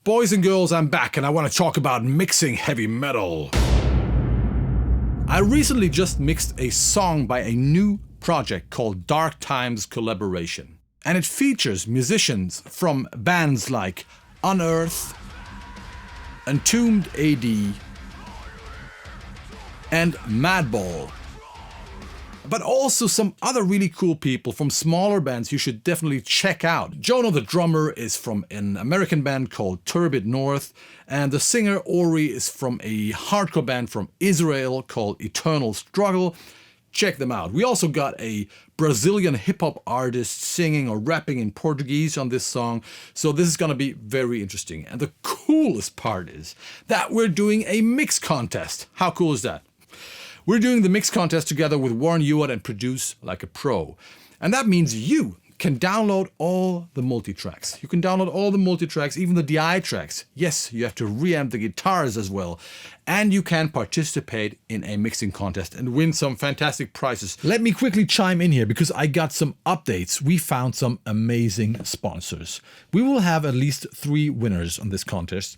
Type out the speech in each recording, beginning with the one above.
Boys and girls, I'm back and I want to talk about mixing heavy metal. I recently just mixed a song by a new project called Dark Times Collaboration. And it features musicians from bands like UNEARTH, Entombed AD, and MADBALL. But also some other really cool people from smaller bands you should definitely check out. Jono the drummer is from an American band called Turbid North, and the singer Ori is from a hardcore band from Israel called Eternal Struggle. Check them out. We also got a Brazilian hip-hop artist singing or rapping in Portuguese on this song, so this is gonna be very interesting. And the coolest part is that we're doing a mix contest. How cool is that? We're doing the mix contest together with Warren Ewart and Produce Like a Pro. And that means you can download all the multi-tracks. You can download all the multi-tracks, even the DI tracks. Yes, you have to reamp the guitars as well. And you can participate in a mixing contest and win some fantastic prizes. Let me quickly chime in here because I got some updates. We found some amazing sponsors. We will have at least 3 winners on this contest.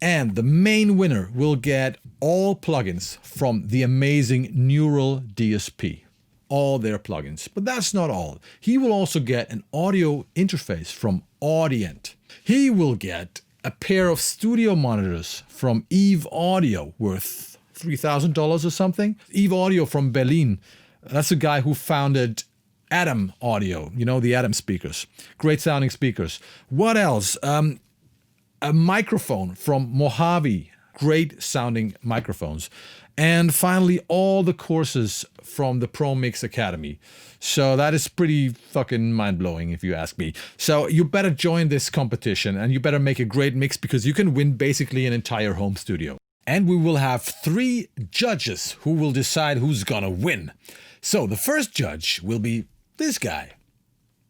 And the main winner will get all plugins from the amazing NEURAL DSP. All their plugins. But that's not all. He will also get an audio interface from AUDIENT. He will get a pair of studio monitors from Eve Audio worth $3,000 or something. Eve Audio from Berlin. That's a guy who founded Adam Audio. You know, the Adam speakers. Great sounding speakers. What else? A microphone from Mojave, great sounding microphones. And finally, all the courses from the Pro Mix Academy. So that is pretty fucking mind-blowing if you ask me. So you better join this competition and you better make a great mix because you can win basically an entire home studio. And we will have 3 judges who will decide who's gonna win. So the first judge will be this guy.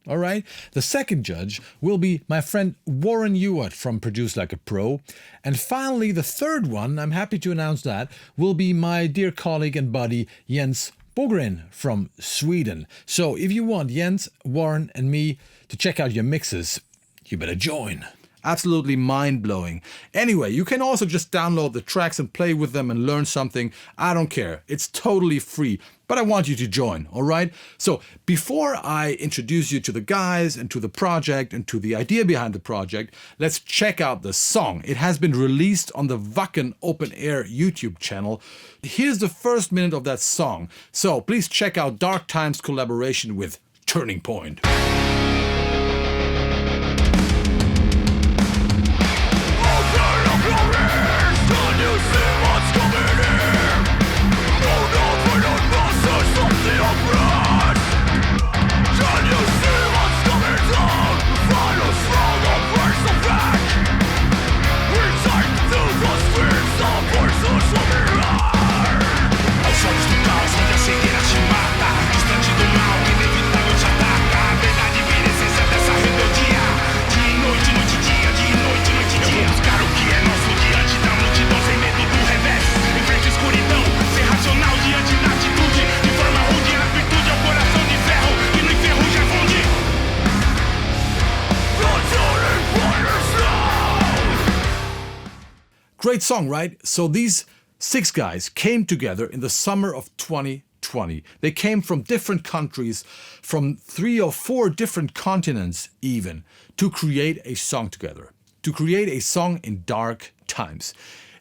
All right. The second judge will be my friend Warren Ewart from Produce Like a Pro. And finally, the third one, I'm happy to announce that, will be my dear colleague and buddy Jens Bogren from Sweden. So if you want Jens, Warren and me to check out your mixes, you better join. Absolutely mind-blowing. Anyway, you can also just download the tracks and play with them and learn something. I don't care. It's totally free. But I want you to join, all right? So before I introduce you to the guys and to the project and to the idea behind the project, let's check out the song. It has been released on the WACKEN Open Air YouTube channel. Here's the first minute of that song. So please check out Dark Times collaboration with Turning Point. Great song, right? So these 6 guys came together in the summer of 2020. They came from different countries, from 3 or 4 different continents even, to create a song together. To create a song in dark times.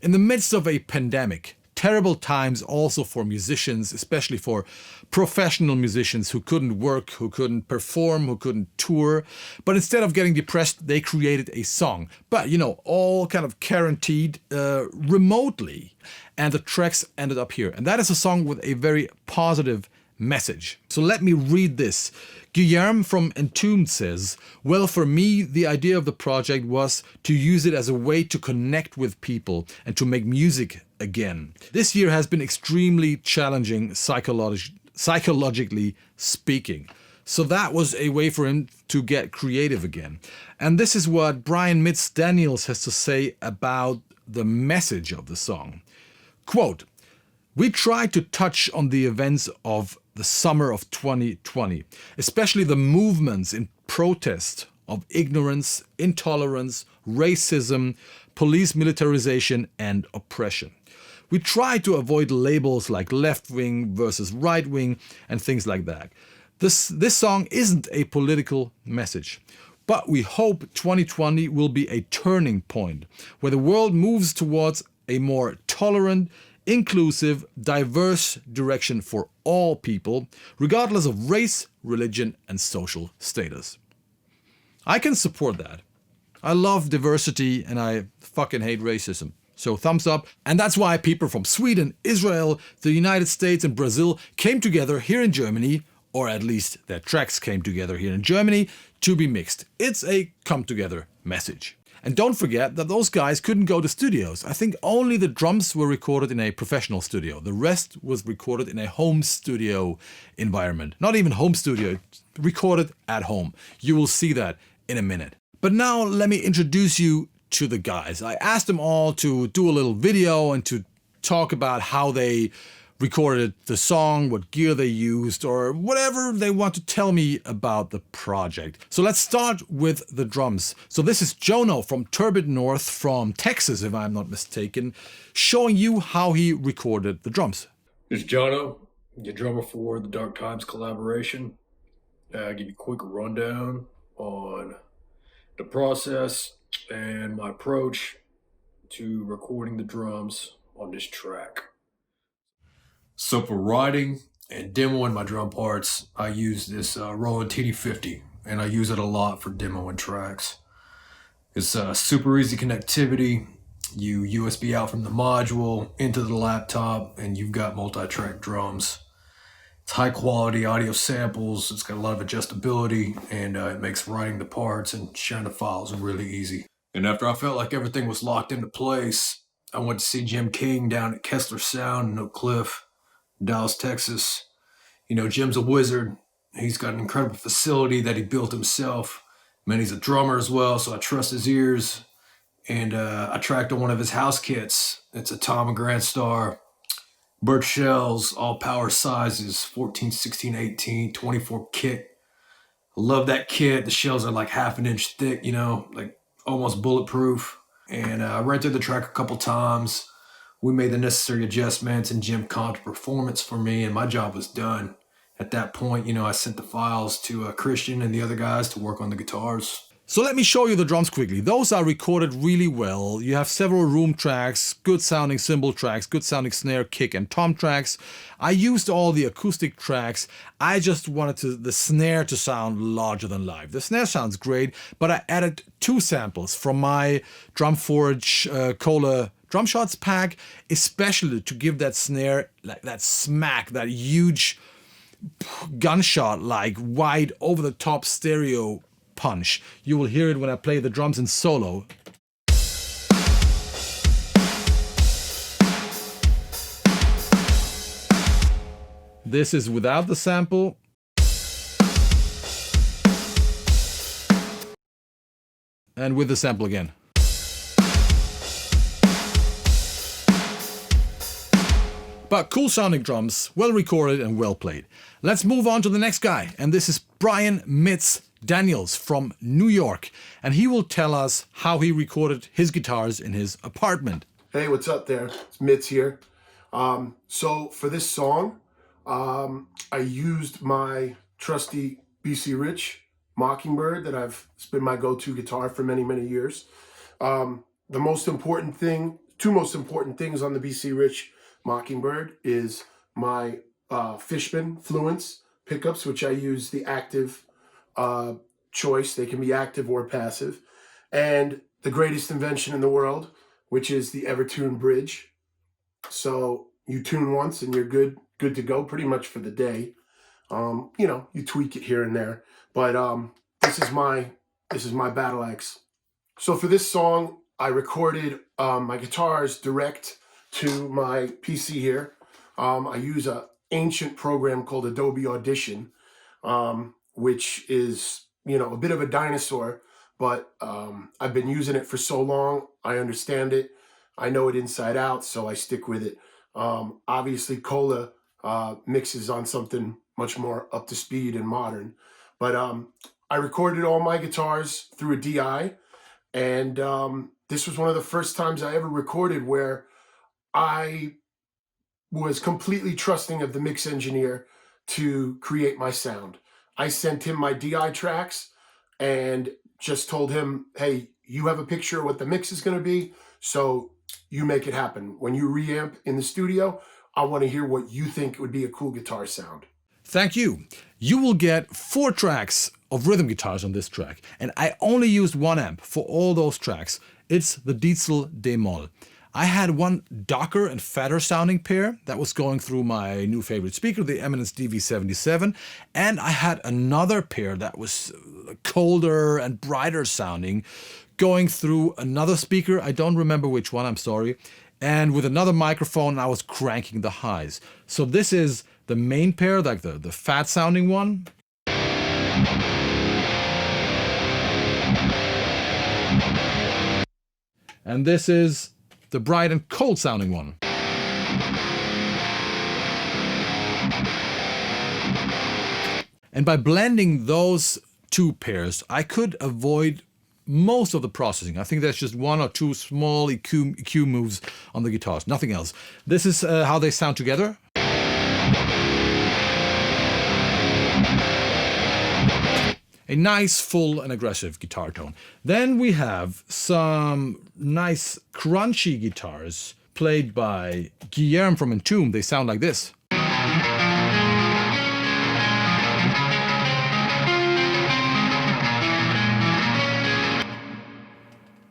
In the midst of a pandemic, terrible times also for musicians, especially for professional musicians who couldn't work, who couldn't perform, who couldn't tour. But instead of getting depressed, they created a song. But, you know, all kind of quarantined remotely. And the tracks ended up here. And that is a song with a very positive message. So let me read this. Guillermo from Entombed says, well, for me, the idea of the project was to use it as a way to connect with people and to make music again. This year has been extremely challenging psychologically speaking. So that was a way for him to get creative again. And this is what Brian Mitz Daniels has to say about the message of the song. Quote, we tried to touch on the events of the summer of 2020, especially the movements in protest of ignorance, intolerance, racism, police militarization, and oppression. We try to avoid labels like left wing versus right wing and things like that. This song isn't a political message, but we hope 2020 will be a turning point where the world moves towards a more tolerant, inclusive, diverse direction for all people, regardless of race, religion, and social status. I can support that. I love diversity and I fucking hate racism. So thumbs up. And that's why people from Sweden, Israel, the United States, and Brazil came together here in Germany, or at least their tracks came together here in Germany, to be mixed. It's a come together message. And don't forget that those guys couldn't go to studios. I think only the drums were recorded in a professional studio. The rest was recorded in a home studio environment. Not even home studio, recorded at home. You will see that in a minute. But now let me introduce you to the guys. I asked them all to do a little video and to talk about how they recorded the song, what gear they used, or whatever they want to tell me about the project. So let's start with the drums. So this is Jono from Turbid North from Texas, if I'm not mistaken, showing you how he recorded the drums. This is Jono, the drummer for the Dark Times collaboration. I'll give you a quick rundown on the process and my approach to recording the drums on this track. So for writing and demoing my drum parts, I use this Roland TD50, and I use it a lot for demoing tracks. It's super easy connectivity. You USB out from the module into the laptop, and you've got multi-track drums. It's high quality audio samples. It's got a lot of adjustability, and it makes writing the parts and sharing the files really easy. And after I felt like everything was locked into place, I went to see Jim King down at Kessler Sound in Oak Cliff, Dallas, Texas. You know, Jim's a wizard. He's got an incredible facility that he built himself. Man, he's a drummer as well, so I trust his ears. And I tracked on one of his house kits. It's a Tom and Grand Star, birch shells, all power sizes, 14, 16, 18, 24 kit. I love that kit. The shells are like half an inch thick, you know, like almost bulletproof. And I ran through the track a couple times. We made the necessary adjustments, and Jim comped performance for me, and my job was done. At that point, you know, I sent the files to Kristian and the other guys to work on the guitars. So let me show you the drums quickly. Those are recorded really well. You have several room tracks, good sounding cymbal tracks, good sounding snare, kick, and tom tracks. I used all the acoustic tracks. I just wanted the snare to sound larger than live. The snare sounds great, but I added 2 samples from my Drumforge Kohle DRUMSHOTZ pack, especially to give that snare like that smack, that huge gunshot, like wide over the top stereo punch. You will hear it when I play the drums in solo. This is without the sample. And with the sample again. But cool sounding drums, well recorded and well played. Let's move on to the next guy, and this is Brian Mitz Daniels from New York, and he will tell us how he recorded his guitars in his apartment. Hey, what's up there? It's Mitz here. So for this song, I used my trusty BC Rich Mockingbird that it's been my go-to guitar for many, many years. The most important thing, 2 most important things on the BC Rich Mockingbird is my Fishman Fluence pickups, which I use the active choice. They can be active or passive. And the greatest invention in the world, which is the Evertune bridge. So you tune once and you're good to go pretty much for the day. You know, you tweak it here and there. But this is my battle axe. So for this song, I recorded my guitars direct to my PC here. I use an ancient program called Adobe Audition, which is, you know, a bit of a dinosaur, but I've been using it for so long. I understand it. I know it inside out, so I stick with it. Obviously, Kohle mixes on something much more up to speed and modern. But I recorded all my guitars through a DI. And this was one of the first times I ever recorded where I was completely trusting of the mix engineer to create my sound. I sent him my DI tracks and just told him, hey, you have a picture of what the mix is going to be, so you make it happen. When you reamp in the studio, I want to hear what you think would be a cool guitar sound. Thank you. You will get 4 tracks of rhythm guitars on this track, and I only used 1 amp for all those tracks. It's the Diezel D-Moll. I had one darker and fatter sounding pair that was going through my new favorite speaker, the Eminence DV-77, and I had another pair that was colder and brighter sounding going through another speaker. I don't remember which one, I'm sorry. And with another microphone, I was cranking the highs. So this is the main pair, like the fat sounding one. And this is the bright and cold sounding one. And by blending those 2 pairs, I could avoid most of the processing. I think there's just 1 or 2 small EQ moves on the guitars, nothing else. This is how they sound together. A nice, full and aggressive guitar tone. Then we have some nice crunchy guitars played by Guillermo from Entombed. They sound like this.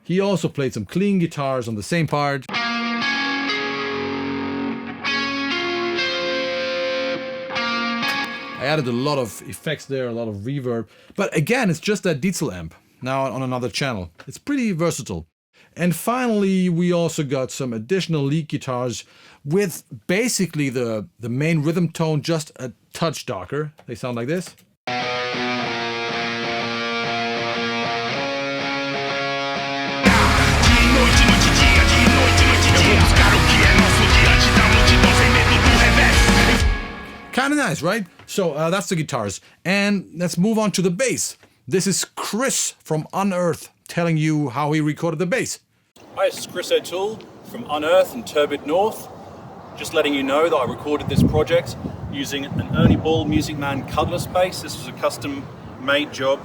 He also played some clean guitars on the same part. I added a lot of effects there, a lot of reverb. But again, it's just that Diezel amp, now on another channel. It's pretty versatile. And finally, we also got some additional lead guitars with basically the main rhythm tone just a touch darker. They sound like this. Kind of nice, right? So that's the guitars. And let's move on to the bass. This is Chris from UNEARTH telling you how he recorded the bass. Hi, this is Chris O'Toole from UNEARTH and Turbid North. Just letting you know that I recorded this project using an Ernie Ball Music Man Cutlass bass. This was a custom made job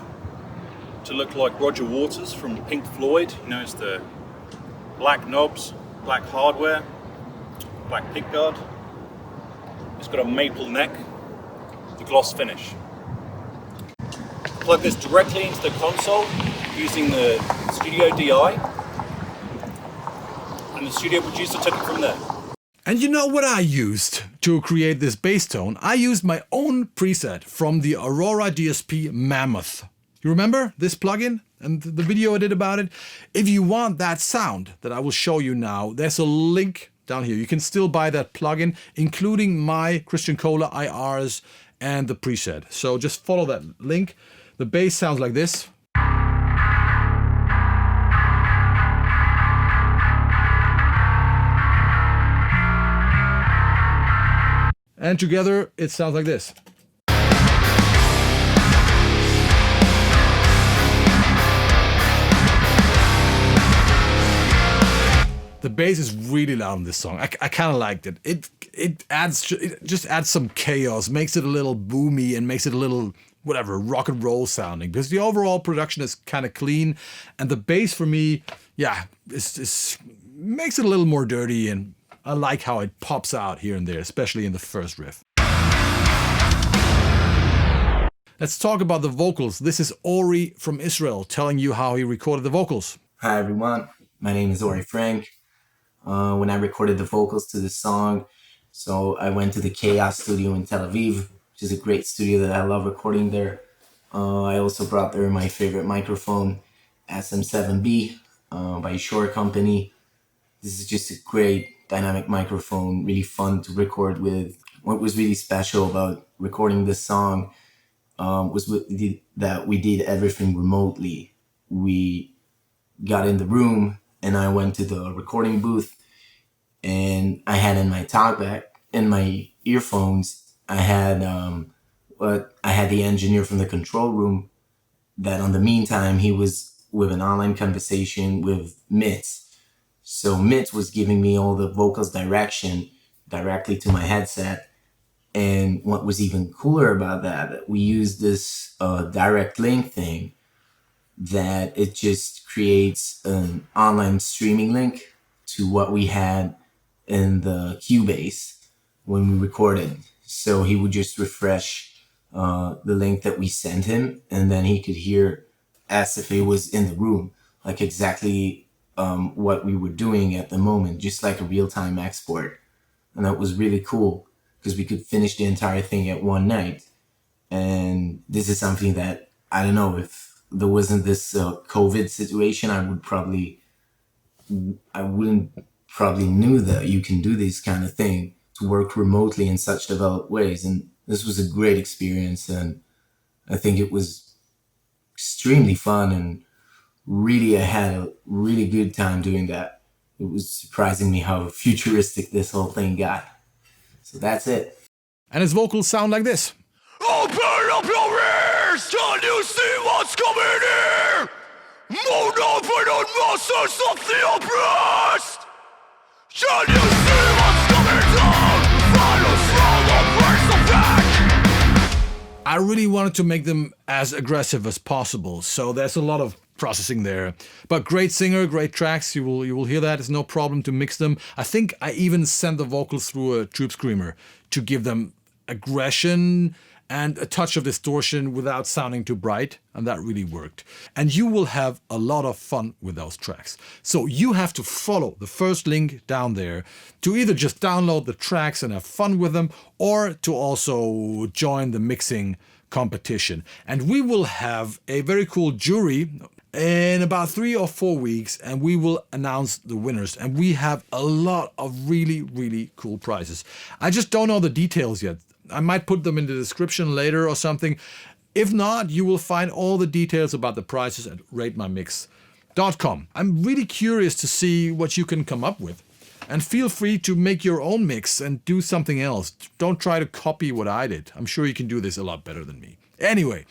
to look like Roger Waters from Pink Floyd. You know, it's the black knobs, black hardware, black pickguard. It's got a maple neck, the gloss finish. Plug this directly into the console using the Studio DI, and the studio producer took it from there. And you know what I used to create this bass tone? I used my own preset from the Aurora DSP Mammoth. You remember this plugin and the video I did about it? If you want that sound that I will show you now, there's a link down here. You can still buy that plugin, including my Kristian Kohle IRs and the preset. So just follow that link. The bass sounds like this. And together it sounds like this. The bass is really loud in this song. I kind of liked it. It just adds some chaos, makes it a little boomy and makes it a little whatever rock and roll sounding. Because the overall production is kind of clean, and the bass for me, yeah, makes it a little more dirty, and I like how it pops out here and there, especially in the first riff. Let's talk about the vocals. This is Ori from Israel telling you how he recorded the vocals. Hi everyone, my name is Ori Frank. When I recorded the vocals to this song, so I went to the Chaos studio in Tel Aviv, which is a great studio that I love recording there. I also brought there my favorite microphone, SM57B by Shure company. This is just a great dynamic microphone, really fun to record with. What was really special about recording this song was that we did everything remotely. We got in the room and I went to the recording booth, and I had in my talkback, in my earphones, I had the engineer from the control room that on the meantime, he was with an online conversation with Mitz. So Mitz was giving me all the vocals direction directly to my headset. And what was even cooler about that, we used this direct link thing that it just creates an online streaming link to what we had in the Cubase when we recorded. So he would just refresh the link that we sent him, and then he could hear as if he was in the room, like exactly what we were doing at the moment, just like a real-time export. And that was really cool because we could finish the entire thing at one night. And this is something that, I don't know, if there wasn't this COVID situation, I wouldn't probably knew that you can do this kind of thing, to work remotely in such developed ways. And this was a great experience, and I think it was extremely fun, and really I had a really good time doing that. It was surprising me how futuristic this whole thing got. So that's it. And his vocals sound like this. Open up your ears! Can you see what's coming here? Move over the muscles of the oppressed! Can you see what's coming down? Follow through the burst of back! I really wanted to make them as aggressive as possible, so there's a lot of processing there. But great singer, great tracks, you will hear that. It's no problem to mix them. I think I even sent the vocals through a Tubescreamer to give them aggression and a touch of distortion without sounding too bright, and that really worked. And you will have a lot of fun with those tracks. So you have to follow the first link down there to either just download the tracks and have fun with them, or to also join the mixing competition. And we will have a very cool jury in about 3 or 4 weeks, and we will announce the winners. And we have a lot of really, really cool prizes. I just don't know the details yet. I might put them in the description later or something. If not, you will find all the details about the prizes at ratemymix.com. I'm really curious to see what you can come up with. And feel free to make your own mix and do something else. Don't try to copy what I did. I'm sure you can do this a lot better than me. Anyway,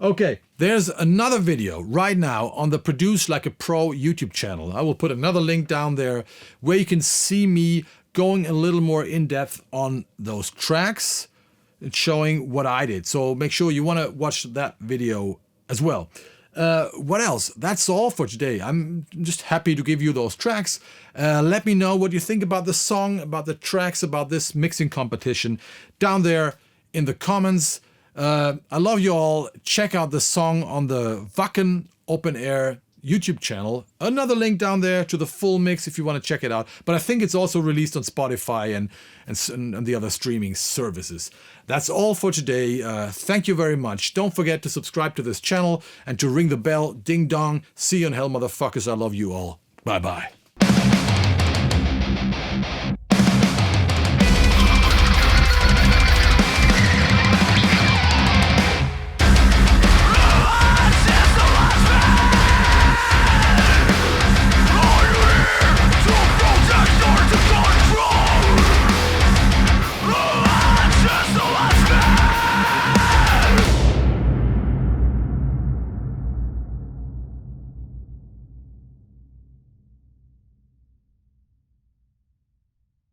okay, there's another video right now on the Produce Like a Pro YouTube channel. I will put another link down there where you can see me going a little more in depth on those tracks. It's showing what I did. So make sure you want to watch that video as well. What else? That's all for today. I'm just happy to give you those tracks. Let me know what you think about the song, about the tracks, about this mixing competition down there in the comments. I love you all. Check out the song on the WACKEN Open Air YouTube channel. Another link down there to the full mix if you want to check it out. But I think it's also released on Spotify and the other streaming services. That's all for today. Thank you very much. Don't forget to subscribe to this channel and to ring the bell. Ding dong. See you in hell, motherfuckers. I love you all. Bye bye.